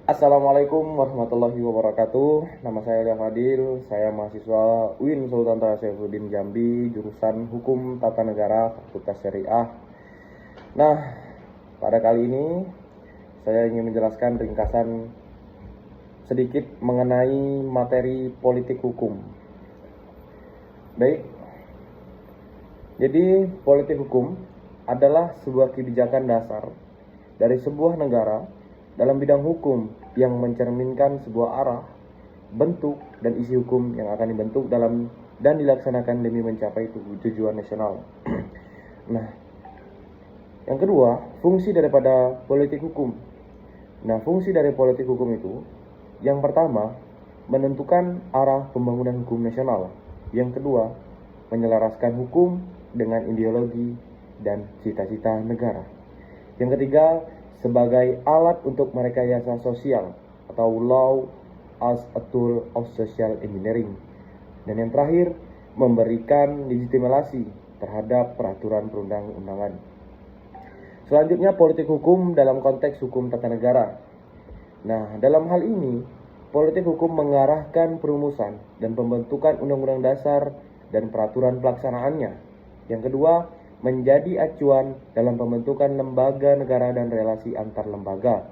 Assalamualaikum warahmatullahi wabarakatuh. Nama saya Ilham Fadil. Saya mahasiswa UIN Sultan Saifuddin Jambi, jurusan Hukum Tata Negara, Fakultas Syariah. Nah, pada kali ini saya ingin menjelaskan ringkasan sedikit mengenai materi politik hukum. Baik. Jadi, politik hukum adalah sebuah kebijakan dasar dari sebuah negara dalam bidang hukum yang mencerminkan sebuah arah, bentuk, dan isi hukum yang akan dibentuk dalam dan dilaksanakan demi mencapai tujuan nasional. Nah, yang kedua, fungsi daripada politik hukum. Nah, fungsi dari politik hukum itu, yang pertama, menentukan arah pembangunan hukum nasional. Yang kedua, menyelaraskan hukum dengan ideologi dan cita-cita negara. Yang ketiga, sebagai alat untuk merekayasa sosial atau law as a tool of social engineering. Dan yang terakhir, memberikan legitimasi terhadap peraturan perundang-undangan. Selanjutnya, politik hukum dalam konteks hukum tata negara. Nah, dalam hal ini, politik hukum mengarahkan perumusan dan pembentukan undang-undang dasar dan peraturan pelaksanaannya. Yang kedua, menjadi acuan dalam pembentukan lembaga negara dan relasi antar lembaga.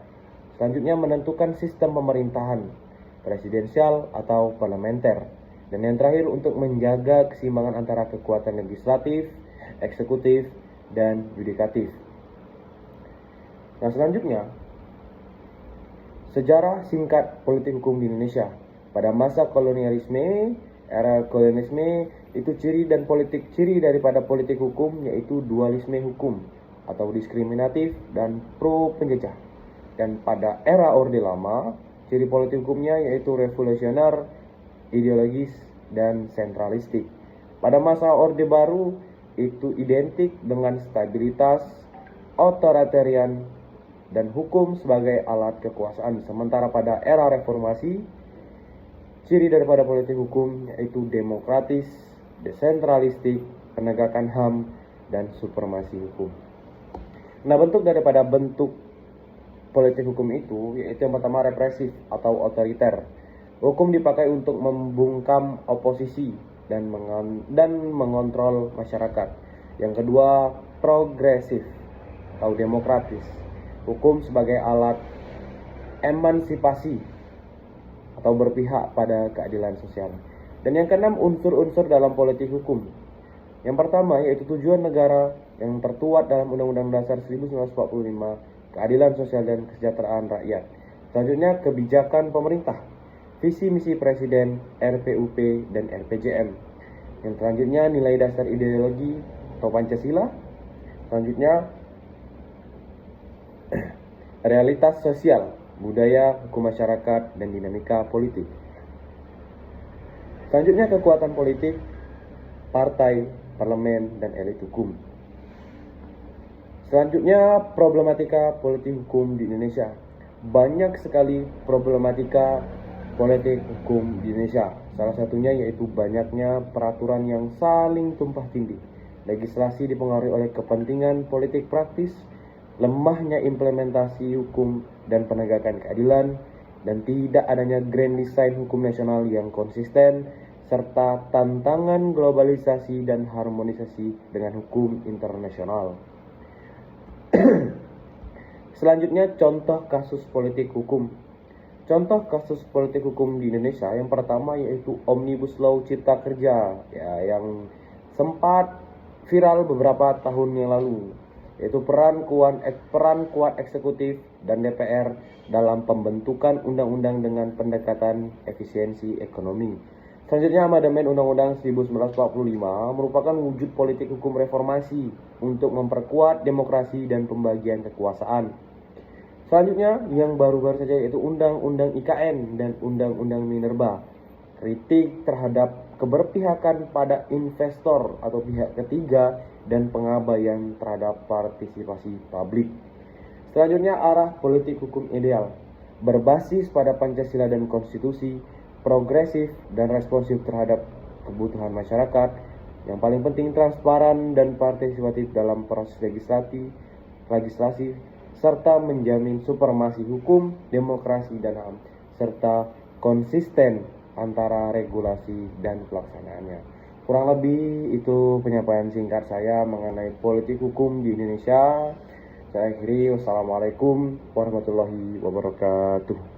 Selanjutnya, menentukan sistem pemerintahan, presidensial atau parlementer. Dan yang terakhir, untuk menjaga keseimbangan antara kekuatan legislatif, eksekutif, dan yudikatif. Nah, selanjutnya, sejarah singkat politik hukum di Indonesia. Pada masa kolonialisme, era kolonialisme, itu ciri daripada politik hukum yaitu dualisme hukum atau diskriminatif dan pro penjajah. Dan pada era Orde Lama, ciri politik hukumnya yaitu revolusioner, ideologis, dan sentralistik. Pada masa Orde Baru, itu identik dengan stabilitas, otoritarian, dan hukum sebagai alat kekuasaan. Sementara pada era reformasi, ciri daripada politik hukum yaitu demokratis, desentralistik, penegakan HAM, dan supremasi hukum. Nah, bentuk politik hukum itu yaitu yang pertama represif atau otoriter. Hukum dipakai untuk membungkam oposisi dan mengontrol masyarakat. Yang kedua, progresif atau demokratis. Hukum sebagai alat emansipasi atau berpihak pada keadilan sosial. Dan yang keenam, unsur-unsur dalam politik hukum. Yang pertama yaitu tujuan negara yang tertuat dalam Undang-Undang Dasar 1945, keadilan sosial dan kesejahteraan rakyat. Selanjutnya, kebijakan pemerintah, visi misi presiden, RPUP, dan RPJM. Yang selanjutnya, nilai dasar ideologi atau Pancasila. Selanjutnya, realitas sosial, budaya, hukum masyarakat, dan dinamika politik. Selanjutnya, kekuatan politik, partai, parlemen, dan elit hukum. Selanjutnya, problematika politik hukum di Indonesia. Banyak sekali problematika politik hukum di Indonesia. Salah satunya yaitu banyaknya peraturan yang saling tumpah tindih. Legislasi dipengaruhi oleh kepentingan politik praktis, lemahnya implementasi hukum dan penegakan keadilan, dan tidak adanya grand design hukum nasional yang konsisten, serta tantangan globalisasi dan harmonisasi dengan hukum internasional. Selanjutnya, contoh kasus politik hukum. Contoh kasus politik hukum di Indonesia yang pertama yaitu Omnibus Law Cipta Kerja yang sempat viral beberapa tahun yang lalu, yaitu peran kuat eksekutif dan DPR dalam pembentukan undang-undang dengan pendekatan efisiensi ekonomi. Selanjutnya, amandemen Undang-Undang 1945 merupakan wujud politik hukum reformasi untuk memperkuat demokrasi dan pembagian kekuasaan. Selanjutnya, yang baru-baru saja yaitu Undang-Undang IKN dan Undang-Undang Minerba. Kritik terhadap keberpihakan pada investor atau pihak ketiga dan pengabaian terhadap partisipasi publik. Selanjutnya, arah politik hukum ideal berbasis pada Pancasila dan konstitusi, progresif dan responsif terhadap kebutuhan masyarakat. Yang paling penting, transparan dan partisipatif dalam proses legislasi, serta menjamin supremasi hukum, demokrasi, dan HAM, serta konsisten antara regulasi dan pelaksanaannya. Kurang lebih itu penyampaian singkat saya mengenai politik hukum di Indonesia. Saya akhiri, wassalamualaikum warahmatullahi wabarakatuh.